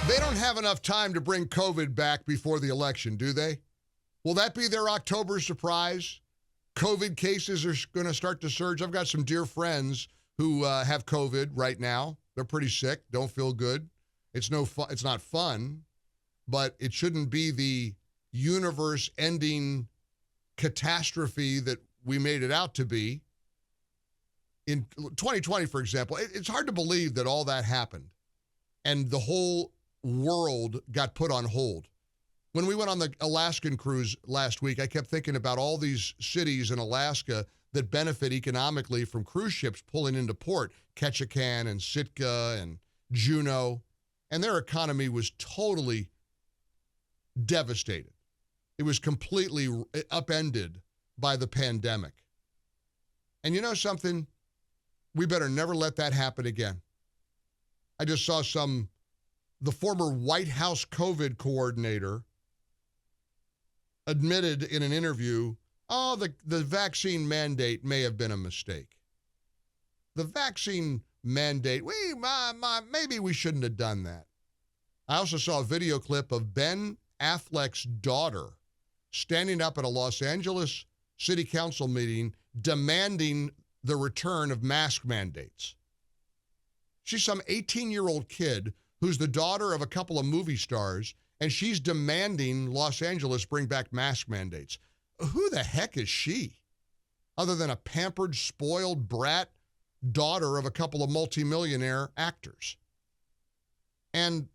They don't have enough time to bring COVID back before the election, do they? Will that be their October surprise? COVID cases are going to start to surge. I've got some dear friends who have COVID right now. They're pretty sick, don't feel good. It's not fun, but it shouldn't be the universe-ending catastrophe that we made it out to be. In 2020, for example, it's hard to believe that all that happened and the whole world got put on hold. When we went on the Alaskan cruise last week, I kept thinking about all these cities in Alaska that benefit economically from cruise ships pulling into port, Ketchikan and Sitka and Juneau, and their economy was totally devastated. It was completely upended by the pandemic. And you know something? We better never let that happen again. I just saw the former White House COVID coordinator admitted in an interview, the vaccine mandate may have been a mistake. The vaccine mandate, maybe we shouldn't have done that. I also saw a video clip of Ben Affleck's daughter standing up at a Los Angeles City Council meeting demanding the return of mask mandates. She's some 18-year-old kid who's the daughter of a couple of movie stars, and she's demanding Los Angeles bring back mask mandates. Who the heck is she? Other than a pampered, spoiled brat daughter of a couple of multimillionaire actors. And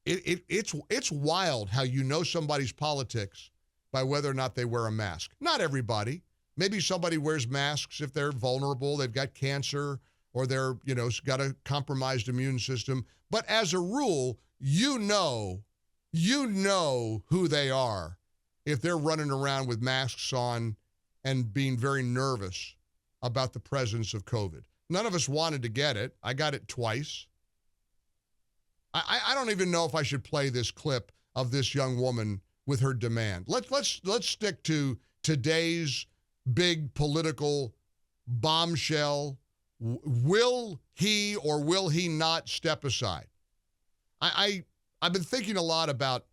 it's wild how you know somebody's politics by whether or not they wear a mask. Not everybody. Maybe somebody wears masks if they're vulnerable, they've got cancer, or they're, got a compromised immune system. But as a rule, you know who they are if they're running around with masks on and being very nervous about the presence of COVID. None of us wanted to get it. I got it twice. I don't even know if I should play this clip of this young woman with her demand. Let's stick to today's big political bombshell. Will he or will he not step aside? I've been thinking a lot about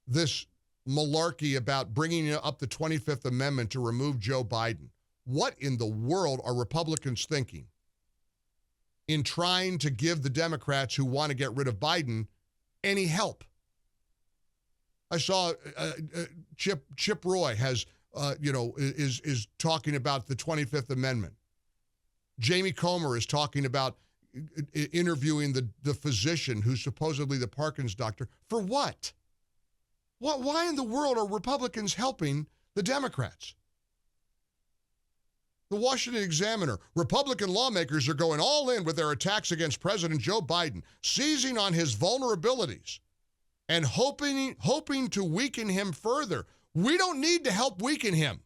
this malarkey about bringing up the 25th Amendment to remove Joe Biden. What in the world are Republicans thinking in trying to give the Democrats who want to get rid of Biden any help? I saw Chip Roy has, is talking about the 25th Amendment. Jamie Comer is talking about interviewing the physician who's supposedly the Parkinson's doctor. For what? Why in the world are Republicans helping the Democrats? The Washington Examiner, Republican lawmakers are going all in with their attacks against President Joe Biden, seizing on his vulnerabilities and hoping to weaken him further. We don't need to help weaken him.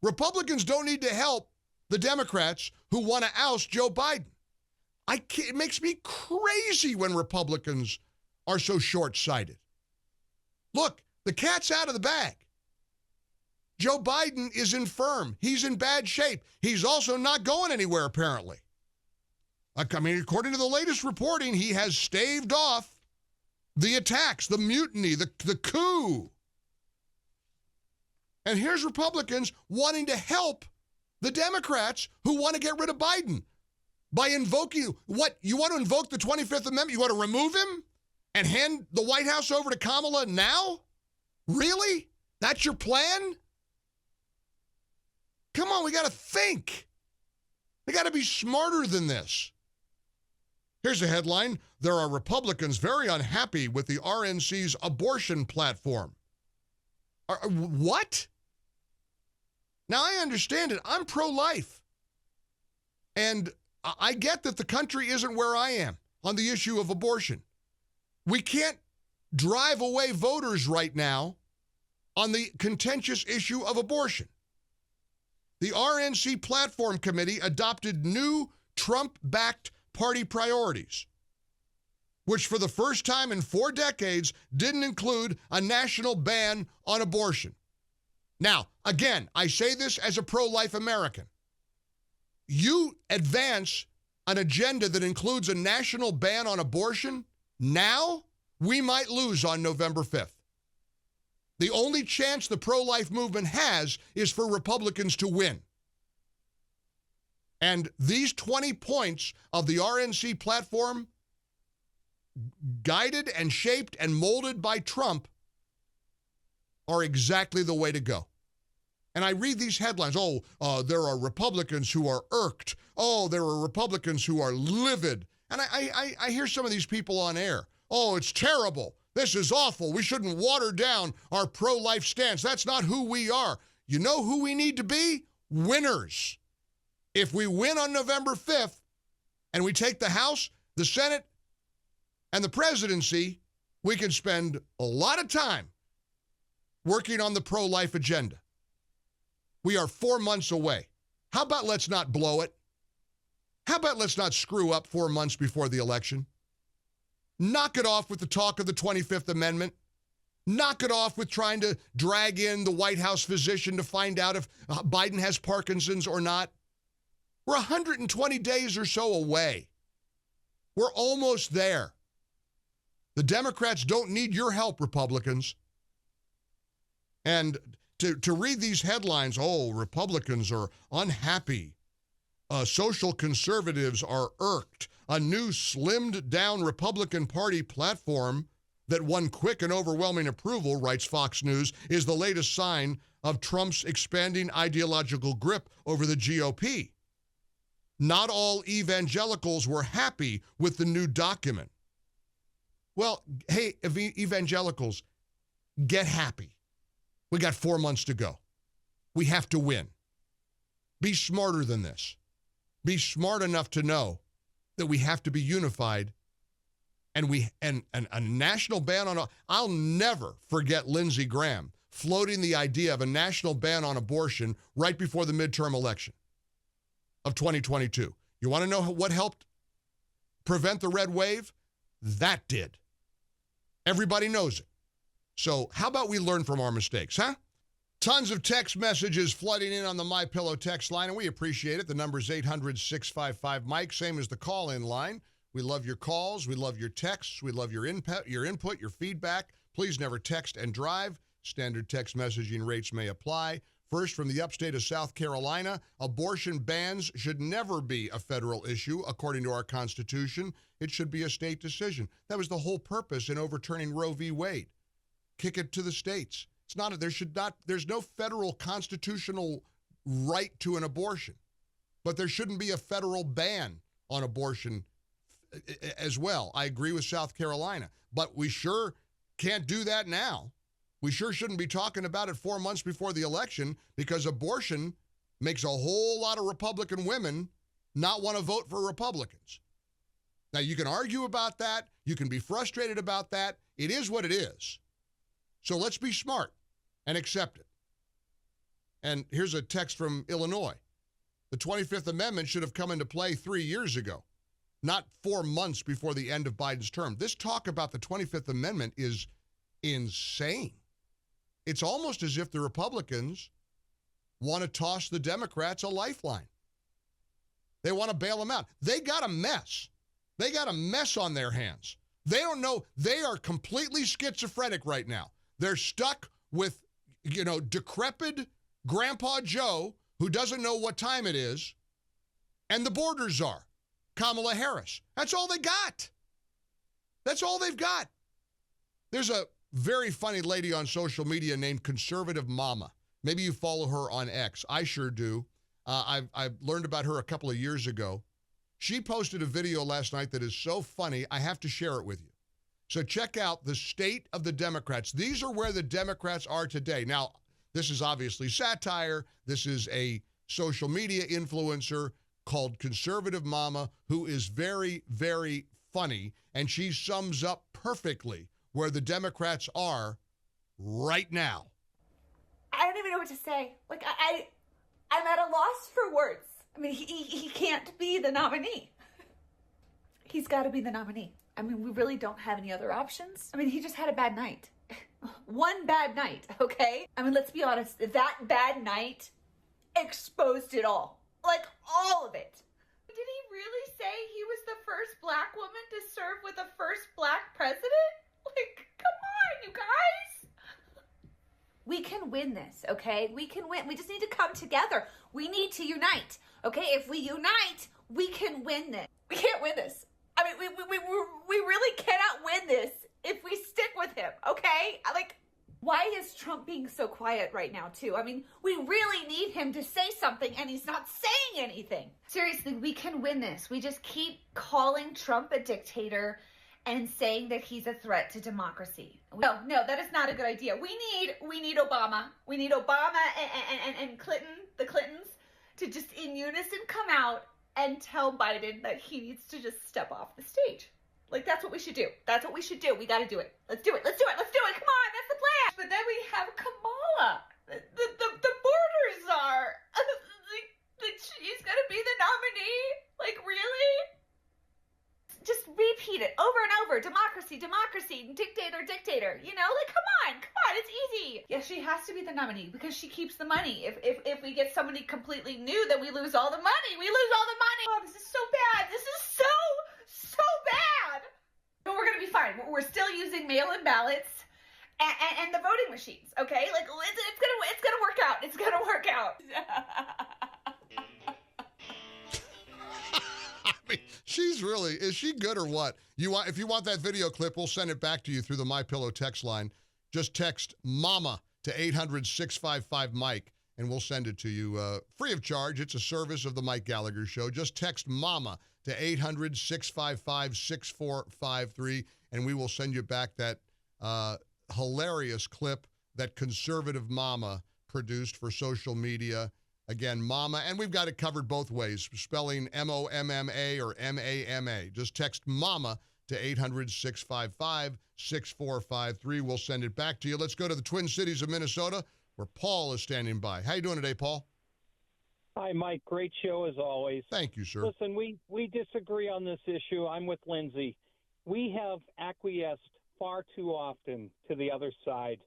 Republicans don't need to help the Democrats who want to oust Joe Biden. It makes me crazy when Republicans are so short-sighted. Look, the cat's out of the bag. Joe Biden is infirm. He's in bad shape. He's also not going anywhere, apparently. According to the latest reporting, he has staved off the attacks, the mutiny, the coup. And here's Republicans wanting to help the Democrats who want to get rid of Biden by invoking what? You want to invoke the 25th Amendment? You want to remove him and hand the White House over to Kamala now? Really? That's your plan? Come on, we got to think. We got to be smarter than this. Here's a headline. There are Republicans very unhappy with the RNC's abortion platform. What? Now, I understand it. I'm pro-life. And I get that the country isn't where I am on the issue of abortion. We can't drive away voters right now on the contentious issue of abortion. The RNC Platform Committee adopted new Trump-backed party priorities, which for the first time in 4 decades didn't include a national ban on abortion. Now, again, I say this as a pro-life American. You advance an agenda that includes a national ban on abortion now we might lose on November 5th. The only chance the pro-life movement has is for Republicans to win. And these 20 points of the RNC platform, guided and shaped and molded by Trump, are exactly the way to go. And I read these headlines, there are Republicans who are irked. Oh, there are Republicans who are livid. And I hear some of these people on air. Oh, it's terrible. This is awful. We shouldn't water down our pro-life stance. That's not who we are. You know who we need to be? Winners. If we win on November 5th and we take the House, the Senate, and the presidency, we can spend a lot of time working on the pro-life agenda. We are 4 months away. How about let's not blow it? How about let's not screw up 4 months before the election? Knock it off with the talk of the 25th Amendment. Knock it off with trying to drag in the White House physician to find out if Biden has Parkinson's or not. We're 120 days or so away. We're almost there. The Democrats don't need your help, Republicans. And to read these headlines, Republicans are unhappy. Social conservatives are irked. A new slimmed down Republican Party platform that won quick and overwhelming approval, writes Fox News, is the latest sign of Trump's expanding ideological grip over the GOP. Not all evangelicals were happy with the new document. Well, hey, evangelicals, get happy. We got 4 months to go. We have to win. Be smarter than this. Be smart enough to know that we have to be unified, and a national ban on. I'll never forget Lindsey Graham floating the idea of a national ban on abortion right before the midterm election of 2022. You want to know what helped prevent the red wave? That did. Everybody knows it. So how about we learn from our mistakes, huh? Tons of text messages flooding in on the MyPillow text line, and we appreciate it. The number is 800-655-MIKE, same as the call-in line. We love your calls. We love your texts. We love your input, your feedback. Please never text and drive. Standard text messaging rates may apply. First, from the upstate of South Carolina, abortion bans should never be a federal issue, according to our Constitution. It should be a state decision. That was the whole purpose in overturning Roe v. Wade. Kick it to the states. There's no federal constitutional right to an abortion, but there shouldn't be a federal ban on abortion as well. I agree with South Carolina, but we sure can't do that now. We sure shouldn't be talking about it 4 months before the election, because abortion makes a whole lot of Republican women not want to vote for Republicans. Now, you can argue about that. You can be frustrated about that. It is what it is. So let's be smart and accept it. And here's a text from Illinois. The 25th Amendment should have come into play 3 years ago, not 4 months before the end of Biden's term. This talk about the 25th Amendment is insane. It's almost as if the Republicans want to toss the Democrats a lifeline. They want to bail them out. They got a mess. They got a mess on their hands. They don't know. They are completely schizophrenic right now. They're stuck with, decrepit Grandpa Joe, who doesn't know what time it is, and the border czar, Kamala Harris. That's all they got. That's all they've got. There's a very funny lady on social media named Conservative Mama. Maybe you follow her on X. I sure do. I learned about her a couple of years ago. She posted a video last night that is so funny, I have to share it with you. So check out the state of the Democrats. These are where the Democrats are today. Now, this is obviously satire. This is a social media influencer called Conservative Mama, who is very, very funny, and she sums up perfectly where the Democrats are right now. I don't even know what to say. I'm at a loss for words. I mean, he can't be the nominee. He's got to be the nominee. I mean, we really don't have any other options. I mean, he just had a bad night. One bad night, okay? I mean, let's be honest. That bad night exposed it all. All of it. Did he really say he was the first black woman to serve with a first black president? we can win this, okay? We can win. We just need to come together. We need to unite, okay? If we unite, we can win this. We can't win this. I mean, we really cannot win this if we stick with him, okay? Like, why is Trump being so quiet right now, too? I mean, we really need him to say something, and he's not saying anything. Seriously, we can win this. We just keep calling Trump a dictator and saying that he's a threat to democracy. No, that is not a good idea. We need Obama. We need Obama and Clinton, the Clintons, to just in unison come out and tell Biden that he needs to just step off the stage. Like, that's what we should do. That's what we should do. We got to do it. Let's do it. Let's do it. Let's do it. Come on. That's the plan. But then we have Kamala, the border czar. She's going to be the nominee. Like, really? Just repeat it over and over. Democracy, democracy, dictator, dictator. You know, like, come on, it's easy. Yeah, she has to be the nominee because she keeps the money. If we get somebody completely new, then we lose all the money. Oh, this is so bad. This is so bad. But we're gonna be fine. We're still using mail-in ballots and the voting machines. Okay, like it's gonna work out. It's gonna work out. Is she good or what? If you want that video clip, we'll send it back to you through the MyPillow text line. Just text MAMA to 800-655-MIKE, and we'll send it to you free of charge. It's a service of the Mike Gallagher Show. Just text MAMA to 800-655-6453, and we will send you back that hilarious clip that conservative mama produced for social media. Again, mama, and we've got it covered both ways, spelling M-O-M-M-A or M-A-M-A. Just text mama to 800-655-6453. We'll send it back to you. Let's go to the Twin Cities of Minnesota, where Paul is standing by. How you doing today, Paul? Hi, Mike. Great show as always. Thank you, sir. Listen, we disagree on this issue. I'm with Lindsay. We have acquiesced far too often to the other side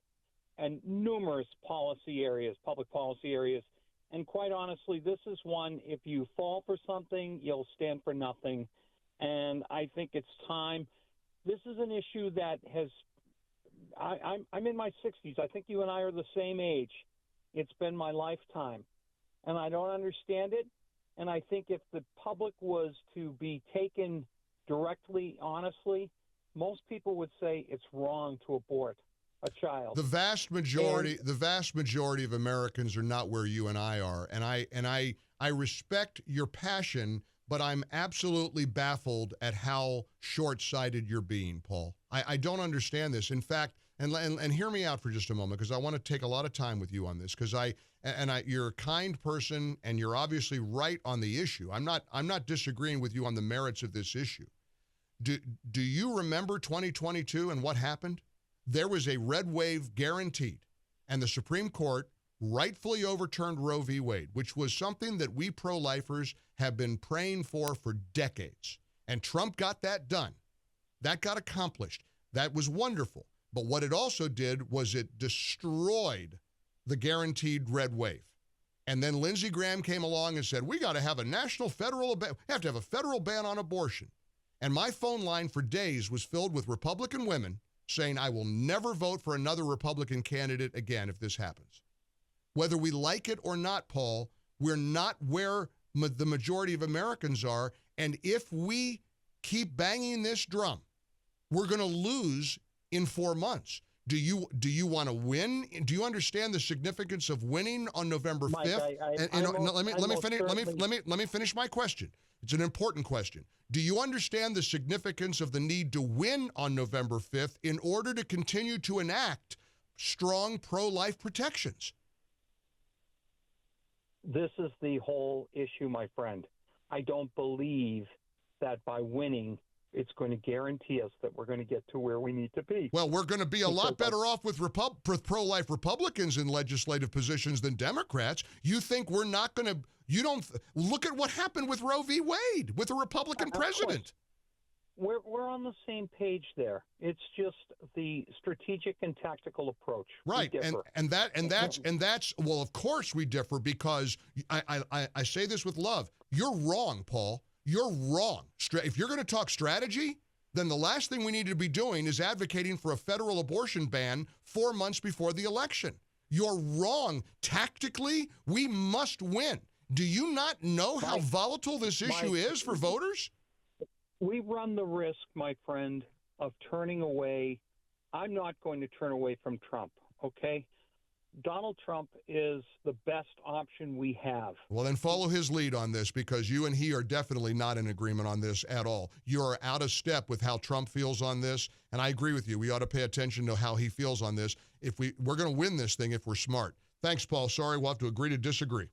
and numerous policy areas, public policy areas. And quite honestly, this is one, if you fall for something, you'll stand for nothing. And I think it's time. This is an issue that I'm in my 60s. I think you and I are the same age. It's been my lifetime. And I don't understand it. And I think if the public was to be taken directly, honestly, most people would say it's wrong to abort a child. The vast majority of Americans are not where you and I are, and I respect your passion, but I'm absolutely baffled at how short-sighted you're being, Paul. I don't understand this. In fact, and hear me out for just a moment, because I want to take a lot of time with you on this, because you're a kind person, and you're obviously right on the issue. I'm not disagreeing with you on the merits of this issue. Do you remember 2022 and what happened? There was a red wave guaranteed, and the Supreme Court rightfully overturned Roe v. Wade, which was something that we pro-lifers have been praying for decades. And Trump got that done. That got accomplished. That was wonderful. But what it also did was it destroyed the guaranteed red wave. And then Lindsey Graham came along and said, we got to have a federal ban on abortion. And my phone line for days was filled with Republican women saying, I will never vote for another Republican candidate again if this happens. Whether we like it or not, Paul, we're not where the majority of Americans are. And if we keep banging this drum, we're going to lose in 4 months. Do you want to win? Do you understand the significance of winning on November 5th? Let me finish my question. It's an important question. Do you understand the significance of the need to win on November 5th in order to continue to enact strong pro-life protections? This is the whole issue, my friend. I don't believe that by winning, it's going to guarantee us that we're going to get to where we need to be. Well, we're going to be a lot better off with pro-life Republicans in legislative positions than Democrats. You think we're not going to... You don't... Look at what happened with Roe v. Wade, with a Republican president. We're on the same page there. It's just the strategic and tactical approach. Right, and that's well, of course we differ, because I say this with love. You're wrong, Paul. You're wrong. If you're going to talk strategy, then the last thing we need to be doing is advocating for a federal abortion ban 4 months before the election. You're wrong. Tactically, we must win. Do you not know how volatile this issue is for voters? We run the risk, my friend, of turning away. I'm not going to turn away from Trump, okay? Donald Trump is the best option we have. Well, then follow his lead on this, because you and he are definitely not in agreement on this at all. You are out of step with how Trump feels on this, and I agree with you. We ought to pay attention to how he feels on this. We're going to win this thing if we're smart. Thanks, Paul. Sorry, we'll have to agree to disagree.